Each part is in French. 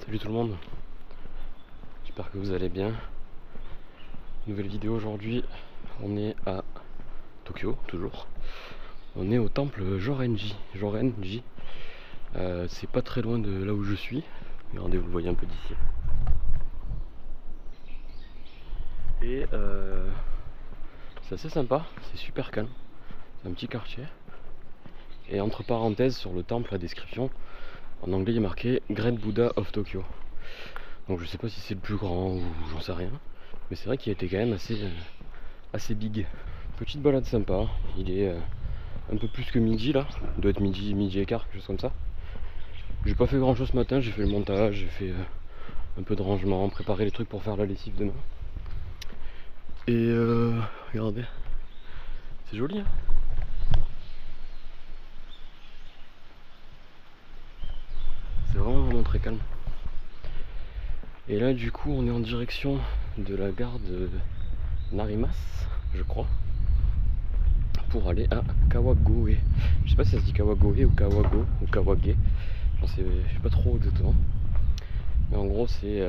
Salut tout le monde, j'espère que vous allez bien. Nouvelle vidéo aujourd'hui, on est à Tokyo toujours. On est au temple Jorenji. C'est pas très loin de là où je suis. Regardez, vous le voyez un peu d'ici. Et c'est assez sympa, c'est super calme. C'est un petit quartier. Et entre parenthèses sur le temple, la description, en anglais il est marqué Great Buddha of Tokyo. Donc je sais pas si c'est le plus grand ou j'en sais rien. Mais c'est vrai qu'il était quand même assez big. Petite balade sympa. Il est un peu plus que midi là. Il doit être midi et quart, quelque chose comme ça. J'ai pas fait grand chose ce matin, j'ai fait le montage, j'ai fait un peu de rangement, préparer les trucs pour faire la lessive demain. Et regardez, c'est joli hein. C'est vraiment très calme. Et là du coup on est en direction de la gare de Narimas, je crois, pour aller à Kawagoe. Je sais pas si ça se dit Kawagoe ou Kawago ou Kawage, je sais pas trop exactement. Mais en gros c'est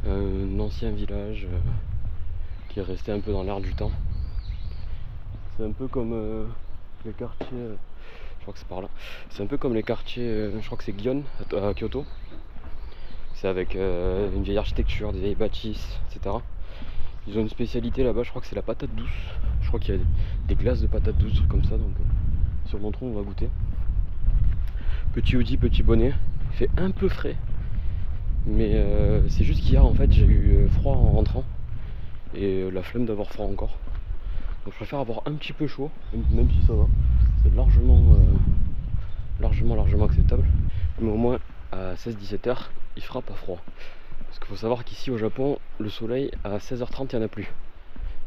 un ancien village qui est resté un peu dans l'air du temps. C'est un peu comme les quartiers, je crois que c'est par là. C'est un peu comme les quartiers, je crois que c'est Gion à Kyoto. C'est avec une vieille architecture, des vieilles bâtisses, etc. Ils ont une spécialité là-bas, je crois que c'est la patate douce. Je crois qu'il y a des glaces de patates douces, trucs comme ça, donc sur mon tronc on va goûter. Petit hoodie, petit bonnet, il fait un peu frais. Mais c'est juste qu'hier en fait j'ai eu froid en rentrant. Et la flemme d'avoir froid encore. Donc je préfère avoir un petit peu chaud, même si ça va. C'est largement acceptable. Mais au moins à 16-17 h il fera pas froid. Parce qu'il faut savoir qu'ici au Japon, le soleil à 16h30 il n'y en a plus.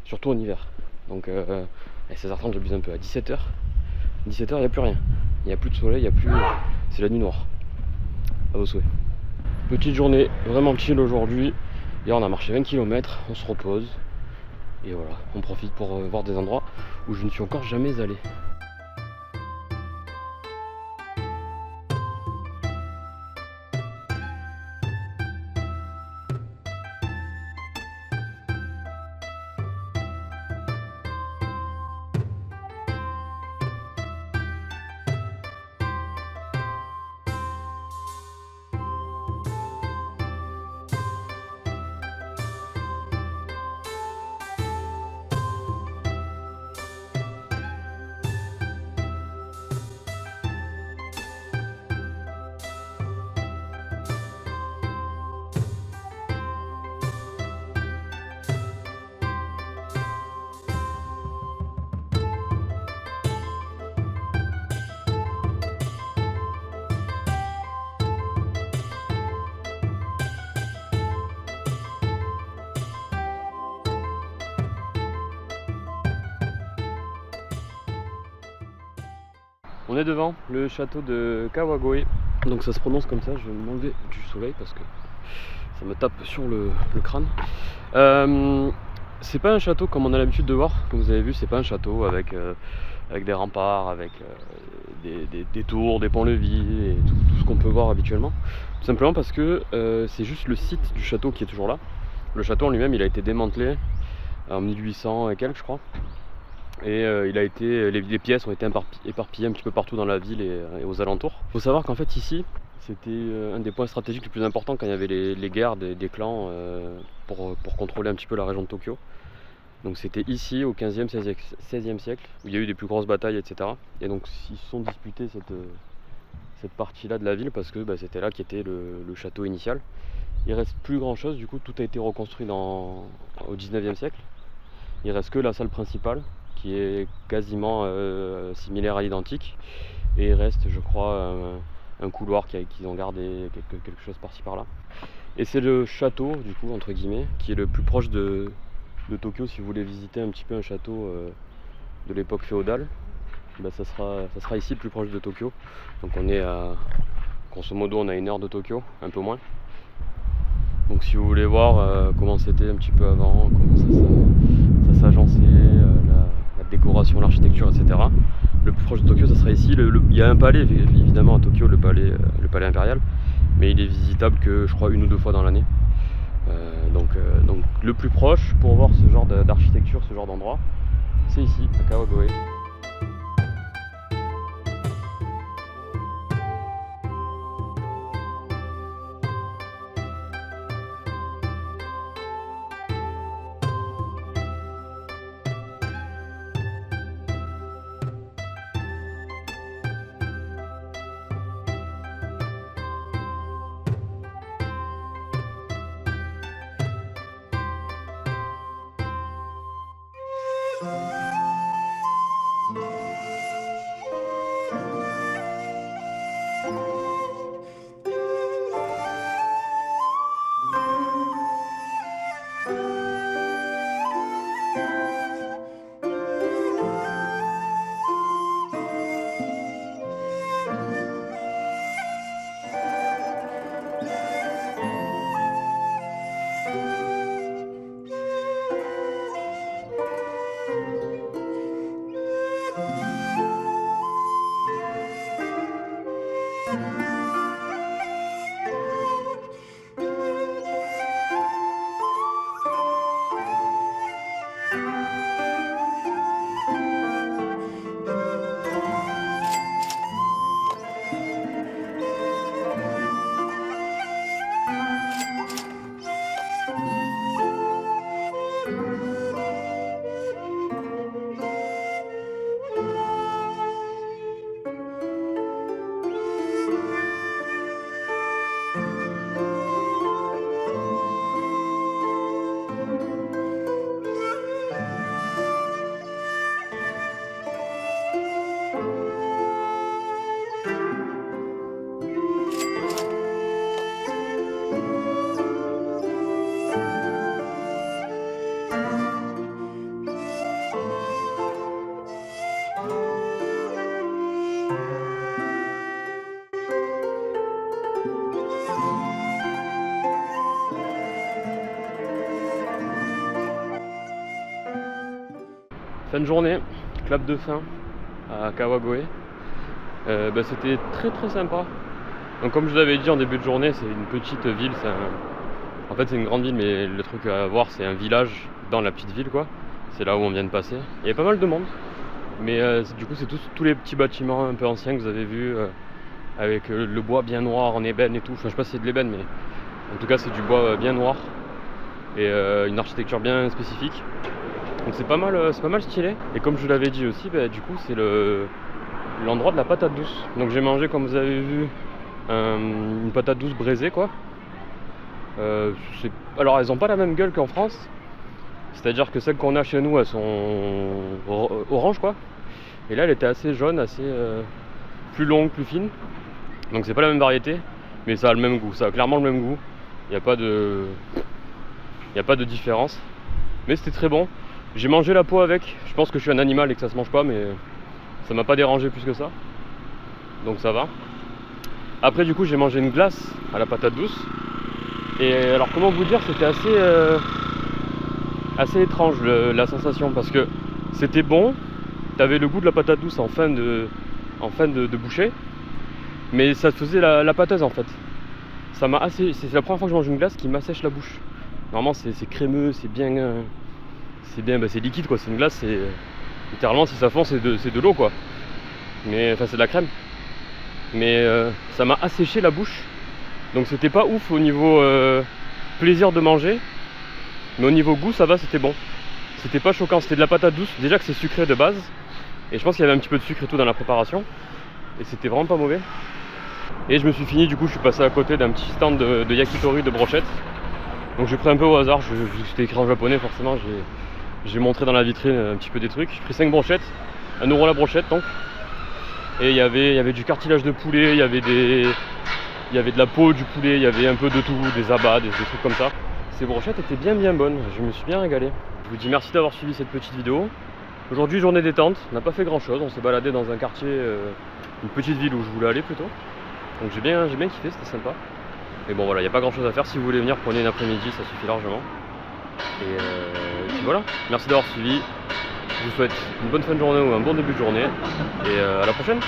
Surtout en hiver. Donc à 16h30 j'abuse un peu. À 17h il n'y a plus rien. Il n'y a plus de soleil, il n'y a plus. C'est la nuit noire. À vos souhaits. Petite journée vraiment chill aujourd'hui. Hier on a marché 20 km, on se repose. Et voilà, on profite pour voir des endroits où je ne suis encore jamais allé. On est devant le château de Kawagoe. Donc ça se prononce comme ça, je vais m'enlever du soleil parce que ça me tape sur le crâne. C'est pas un château comme on a l'habitude de voir, comme vous avez vu, c'est pas un château avec des remparts, avec des tours, des ponts-levis et tout ce qu'on peut voir habituellement. Tout simplement parce que c'est juste le site du château qui est toujours là. Le château en lui-même il a été démantelé en 1800 et quelques je crois. Et les pièces ont été éparpillées un petit peu partout dans la ville et aux alentours. Il faut savoir qu'en fait ici, c'était un des points stratégiques les plus importants quand il y avait les guerres des clans pour contrôler un petit peu la région de Tokyo. Donc c'était ici au 15e, 16e siècle où il y a eu des plus grosses batailles, etc. Et donc ils se sont disputés cette partie-là de la ville parce que c'était là qu'était le château initial. Il reste plus grand chose, du coup tout a été reconstruit au 19e siècle. Il reste que la salle principale, qui est quasiment similaire à l'identique, et il reste je crois un couloir qu'ils ont gardé quelque chose par-ci par-là. Et c'est le château du coup entre guillemets qui est le plus proche de Tokyo. Si vous voulez visiter un petit peu un château de l'époque féodale, ça sera ici le plus proche de Tokyo. Donc on est à grosso modo on a 1 heure de Tokyo, un peu moins. Donc si vous voulez voir comment c'était un petit peu avant, comment ça s'agençait, la décoration, l'architecture, etc. Le plus proche de Tokyo, ça sera ici. Il y a un palais, évidemment, à Tokyo, le palais impérial. mais il est visitable que je crois 1 ou 2 fois dans l'année. Donc le plus proche pour voir ce genre d'architecture, ce genre d'endroit, c'est ici à Kawagoe. Fin de journée, clap de fin à Kawagoe. C'était très sympa. Donc comme je vous l'avais dit en début de journée, c'est une petite ville. En fait c'est une grande ville, mais le truc à voir c'est un village dans la petite ville quoi. C'est là où on vient de passer. Il y a pas mal de monde. Mais du coup c'est tous les petits bâtiments un peu anciens que vous avez vus avec le bois bien noir en ébène et tout. Enfin je sais pas si c'est de l'ébène, mais en tout cas c'est du bois bien noir. Et une architecture bien spécifique. Donc c'est pas mal stylé. Et comme je vous l'avais dit aussi, du coup c'est l'endroit de la patate douce. Donc j'ai mangé, comme vous avez vu, une patate douce braisée quoi. Alors elles ont pas la même gueule qu'en France. C'est-à-dire que celles qu'on a chez nous elles sont orange quoi. Et là elle était assez jaune, assez plus longue, plus fine. Donc c'est pas la même variété, mais ça a le même goût, ça a clairement le même goût. Il n'y a pas de différence. Mais c'était très bon. J'ai mangé la peau avec. Je pense que je suis un animal et que ça se mange pas, mais ça m'a pas dérangé plus que ça. Donc ça va. Après du coup j'ai mangé une glace à la patate douce. Et alors comment vous dire, c'était assez étrange la sensation, parce que c'était bon. T'avais le goût de la patate douce en fin de bouchée. Mais ça faisait la pâteuse en fait. C'est la première fois que je mange une glace qui m'assèche la bouche. Normalement c'est crémeux, c'est liquide quoi, c'est une glace, c'est littéralement si ça fond c'est de l'eau quoi. Mais enfin c'est de la crème. Mais ça m'a asséché la bouche. Donc c'était pas ouf au niveau plaisir de manger. Mais au niveau goût ça va, c'était bon. C'était pas choquant, c'était de la patate douce. Déjà que c'est sucré de base. Et je pense qu'il y avait un petit peu de sucre et tout dans la préparation. Et c'était vraiment pas mauvais. Et je me suis fini, du coup je suis passé à côté d'un petit stand de yakitori, de brochettes. Donc j'ai pris un peu au hasard, vu que c'était écrit en japonais forcément, j'ai montré dans la vitrine un petit peu des trucs. J'ai pris 5 brochettes, 1 € la brochette donc. Et il y avait du cartilage de poulet, il y avait de la peau du poulet, il y avait un peu de tout, des abats, des trucs comme ça. Ces brochettes étaient bien bonnes, je me suis bien régalé. Je vous dis merci d'avoir suivi cette petite vidéo. Aujourd'hui journée détente, on n'a pas fait grand chose, on s'est baladé dans un quartier, une petite ville où je voulais aller plutôt. Donc j'ai bien kiffé, c'était sympa. Mais bon voilà, il n'y a pas grand chose à faire. Si vous voulez venir, prenez une après-midi, ça suffit largement. Et puis voilà, merci d'avoir suivi. Je vous souhaite une bonne fin de journée ou un bon début de journée. Et à la prochaine.